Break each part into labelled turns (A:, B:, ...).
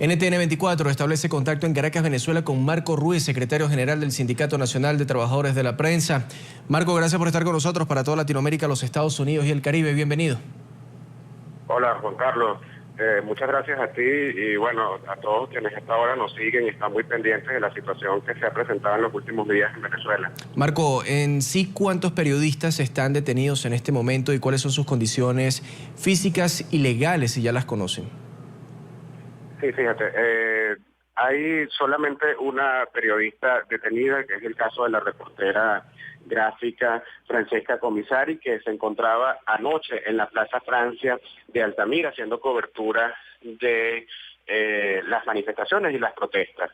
A: NTN 24 establece contacto en Caracas, Venezuela, con Marco Ruiz, secretario general del Sindicato Nacional de Trabajadores de la Prensa. Marco, gracias por estar con nosotros para toda Latinoamérica, los Estados Unidos y el Caribe. Bienvenido.
B: Hola, Juan Carlos. Muchas gracias a ti y bueno, a todos quienes hasta ahora nos siguen y están muy pendientes de la situación que se ha presentado en los últimos días en Venezuela.
A: Marco, en sí, ¿cuántos periodistas están detenidos en este momento y cuáles son sus condiciones físicas y legales, si ya las conocen?
B: Sí, fíjate, hay solamente una periodista detenida, que es el caso de la reportera gráfica Francesca Comisari, que se encontraba anoche en la Plaza Francia de Altamira haciendo cobertura de las manifestaciones y las protestas.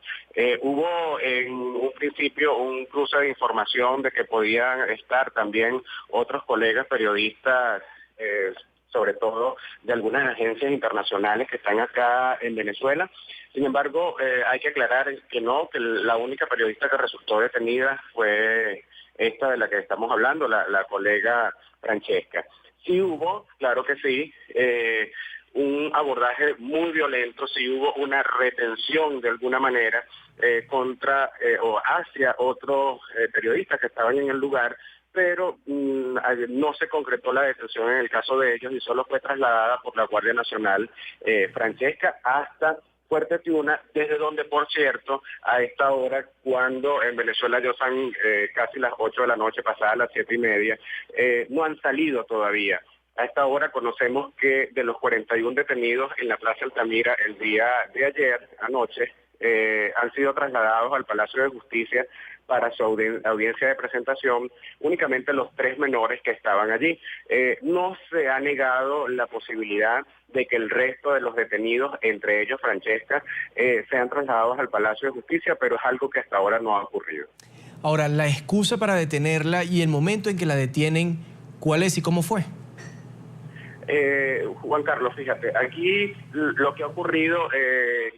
B: Hubo en un principio un cruce de información de que podían estar también otros colegas periodistas, sobre todo de algunas agencias internacionales que están acá en Venezuela. Sin embargo, hay que aclarar que no, que la única periodista que resultó detenida fue esta de la que estamos hablando, la colega Francesca. Sí hubo, claro que sí, un abordaje muy violento, sí hubo una retención de alguna manera contra o hacia otros periodistas que estaban en el lugar, pero no se concretó la detención en el caso de ellos y solo fue trasladada por la Guardia Nacional Francesca hasta Fuerte Tiuna, desde donde, por cierto, a esta hora, cuando en Venezuela ya son casi las 8 de la noche, pasadas las 7:30, no han salido todavía. A esta hora conocemos que de los 41 detenidos en la Plaza Altamira el día de ayer, anoche, han sido trasladados al Palacio de Justicia para su audiencia de presentación, únicamente los 3 menores que estaban allí. No se ha negado la posibilidad de que el resto de los detenidos, entre ellos Francesca, sean trasladados al Palacio de Justicia, pero es algo que hasta ahora no ha ocurrido.
A: Ahora, la excusa para detenerla y el momento en que la detienen, ¿cuál es y cómo fue?
B: Juan Carlos, fíjate, aquí lo que ha ocurrido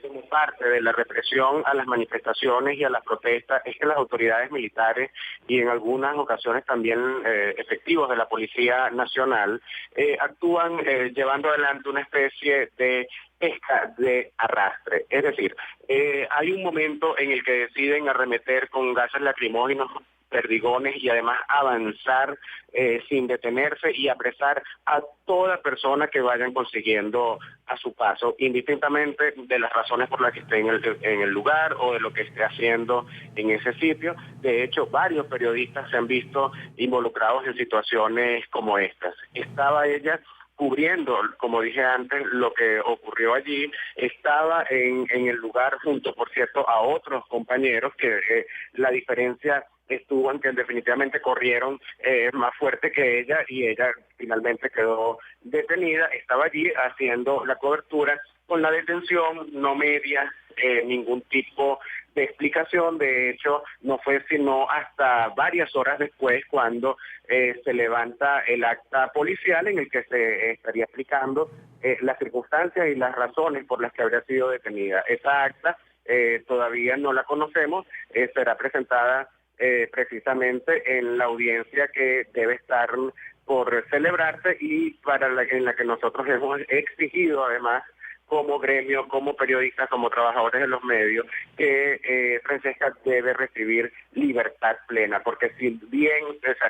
B: como parte de la represión a las manifestaciones y a las protestas es que las autoridades militares y en algunas ocasiones también efectivos de la Policía Nacional actúan llevando adelante una especie de pesca de arrastre. Es decir, hay un momento en el que deciden arremeter con gases lacrimógenos, perdigones y además avanzar sin detenerse y apresar a toda persona que vayan consiguiendo a su paso, indistintamente de las razones por las que esté en el lugar o de lo que esté haciendo en ese sitio. De hecho, varios periodistas se han visto involucrados en situaciones como estas. Estaba ella cubriendo, como dije antes, lo que ocurrió allí, estaba en el lugar junto, por cierto, a otros compañeros que la diferencia estuvo en que definitivamente corrieron más fuerte que ella y ella finalmente quedó detenida. Estaba allí haciendo la cobertura con la detención, no media ningún tipo de explicación. De hecho, no fue sino hasta varias horas después cuando se levanta el acta policial en el que se estaría explicando las circunstancias y las razones por las que habría sido detenida. Esa acta todavía no la conocemos, será presentada precisamente en la audiencia que debe estar por celebrarse y en la que nosotros hemos exigido además como gremio, como periodistas, como trabajadores de los medios, que Francesca debe recibir libertad plena, porque si bien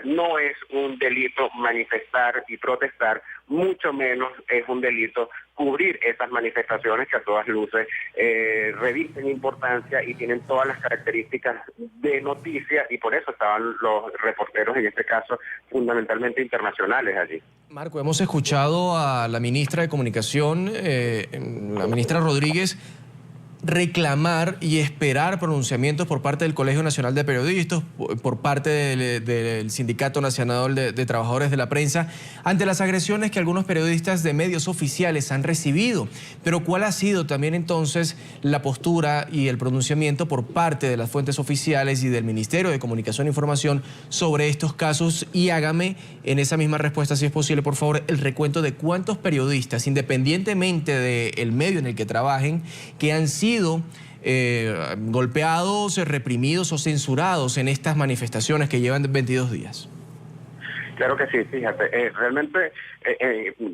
B: no es un delito manifestar y protestar, mucho menos es un delito cubrir esas manifestaciones que a todas luces revisten importancia y tienen todas las características de noticia, y por eso estaban los reporteros, en este caso, fundamentalmente internacionales allí.
A: Marco, hemos escuchado a la ministra de Comunicación, la ministra Rodríguez, reclamar y esperar pronunciamientos por parte del Colegio Nacional de Periodistas, por parte del Sindicato Nacional de Trabajadores de la Prensa, ante las agresiones que algunos periodistas de medios oficiales han recibido. Pero ¿cuál ha sido también entonces la postura y el pronunciamiento por parte de las fuentes oficiales y del Ministerio de Comunicación e Información sobre estos casos? Y hágame en esa misma respuesta, si es posible, por favor, el recuento de cuántos periodistas, independientemente del medio en el que trabajen, que han sido golpeados, reprimidos o censurados en estas manifestaciones que llevan 22 días.
B: Claro que sí, fíjate, realmente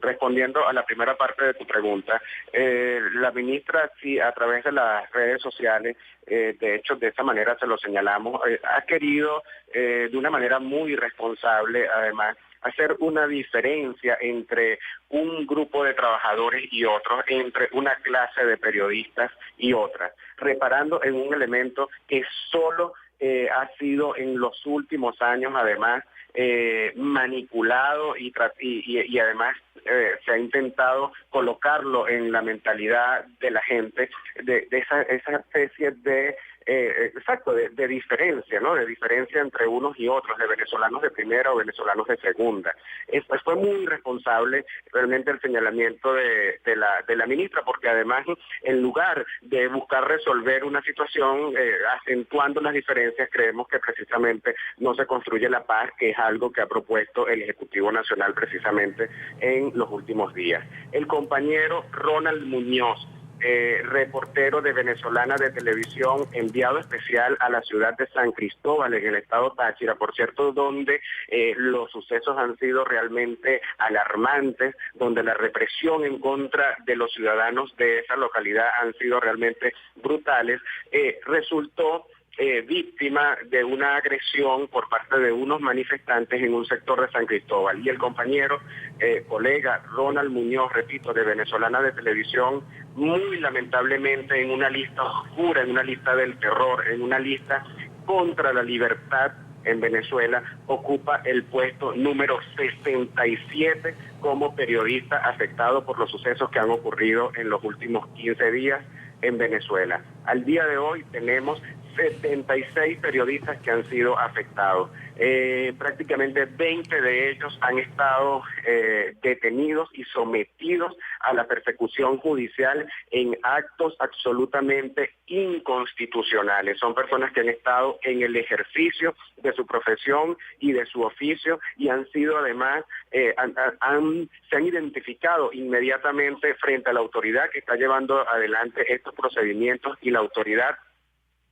B: respondiendo a la primera parte de tu pregunta, la ministra sí a través de las redes sociales, de hecho de esa manera se lo señalamos, ha querido de una manera muy responsable además hacer una diferencia entre un grupo de trabajadores y otros, entre una clase de periodistas y otras, reparando en un elemento que solo ha sido en los últimos años además manipulado y además se ha intentado colocarlo en la mentalidad de la gente de esa especie de de diferencia, ¿no? De diferencia entre unos y otros, de venezolanos de primera o venezolanos de segunda. Fue muy irresponsable realmente el señalamiento de la ministra, porque además en lugar de buscar resolver una situación acentuando las diferencias, creemos que precisamente no se construye la paz, que es algo que ha propuesto el Ejecutivo Nacional precisamente en los últimos días. El compañero Ronald Muñoz, reportero de Venezolana de Televisión, enviado especial a la ciudad de San Cristóbal, en el estado Táchira, por cierto, donde los sucesos han sido realmente alarmantes, donde la represión en contra de los ciudadanos de esa localidad han sido realmente brutales, resultó víctima de una agresión por parte de unos manifestantes en un sector de San Cristóbal. Y el compañero, colega Ronald Muñoz, repito, de Venezolana de Televisión, muy lamentablemente en una lista oscura, en una lista del terror, en una lista contra la libertad en Venezuela, ocupa el puesto número 67 como periodista afectado por los sucesos que han ocurrido en los últimos 15 días en Venezuela. Al día de hoy tenemos 76 periodistas que han sido afectados. Prácticamente 20 de ellos han estado detenidos y sometidos a la persecución judicial en actos absolutamente inconstitucionales. Son personas que han estado en el ejercicio de su profesión y de su oficio y han sido además, se han identificado inmediatamente frente a la autoridad que está llevando adelante estos procedimientos, y la autoridad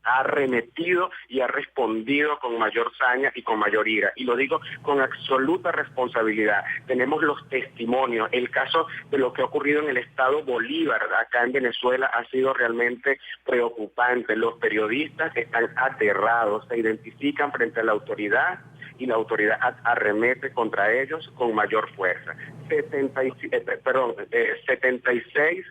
B: ha arremetido y ha respondido con mayor saña y con mayor ira. Y lo digo con absoluta responsabilidad. Tenemos los testimonios. El caso de lo que ha ocurrido en el estado Bolívar, acá en Venezuela, ha sido realmente preocupante. Los periodistas están aterrados, se identifican frente a la autoridad y la autoridad arremete contra ellos con mayor fuerza. 76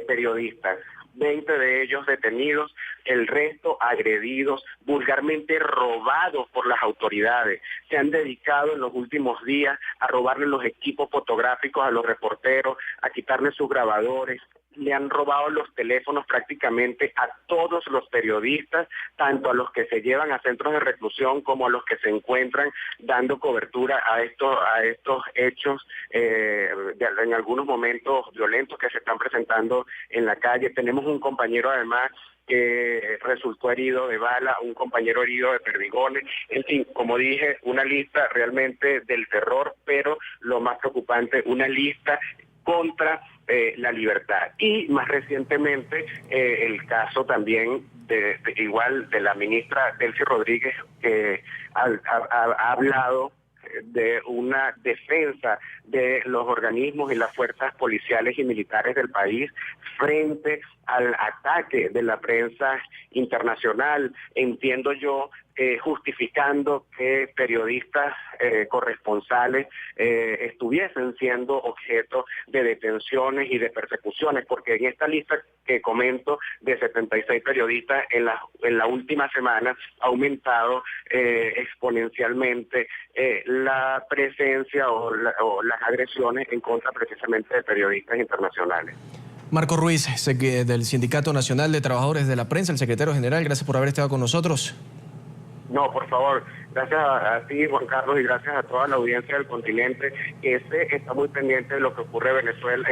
B: periodistas, 20 de ellos detenidos, el resto agredidos, vulgarmente robados por las autoridades. Se han dedicado en los últimos días a robarle los equipos fotográficos a los reporteros, a quitarle sus grabadores. Le han robado los teléfonos prácticamente a todos los periodistas, tanto a los que se llevan a centros de reclusión como a los que se encuentran dando cobertura a estos hechos en algunos momentos violentos que se están presentando en la calle. Tenemos un compañero además que resultó herido de bala, un compañero herido de perdigones, en fin, como dije, una lista realmente del terror, pero lo más preocupante, una lista contra la libertad. Y más recientemente el caso también de la ministra Delcy Rodríguez, que ha hablado de una defensa de los organismos y las fuerzas policiales y militares del país frente al ataque de la prensa internacional, entiendo yo, justificando que periodistas corresponsales estuviesen siendo objeto de detenciones y de persecuciones, porque en esta lista que comento de 76 periodistas en la última semana ha aumentado exponencialmente la presencia o las agresiones en contra precisamente de periodistas internacionales.
A: Marco Ruiz, del Sindicato Nacional de Trabajadores de la Prensa, el secretario general, gracias por haber estado con nosotros.
B: No, por favor, gracias a ti, Juan Carlos, y gracias a toda la audiencia del continente, que está muy pendiente de lo que ocurre en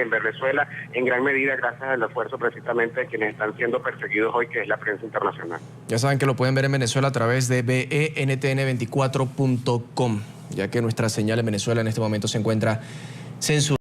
B: Venezuela, en gran medida gracias al esfuerzo precisamente de quienes están siendo perseguidos hoy, que es la prensa internacional.
A: Ya saben que lo pueden ver en Venezuela a través de bentn24.com, ya que nuestra señal en Venezuela en este momento se encuentra censurada.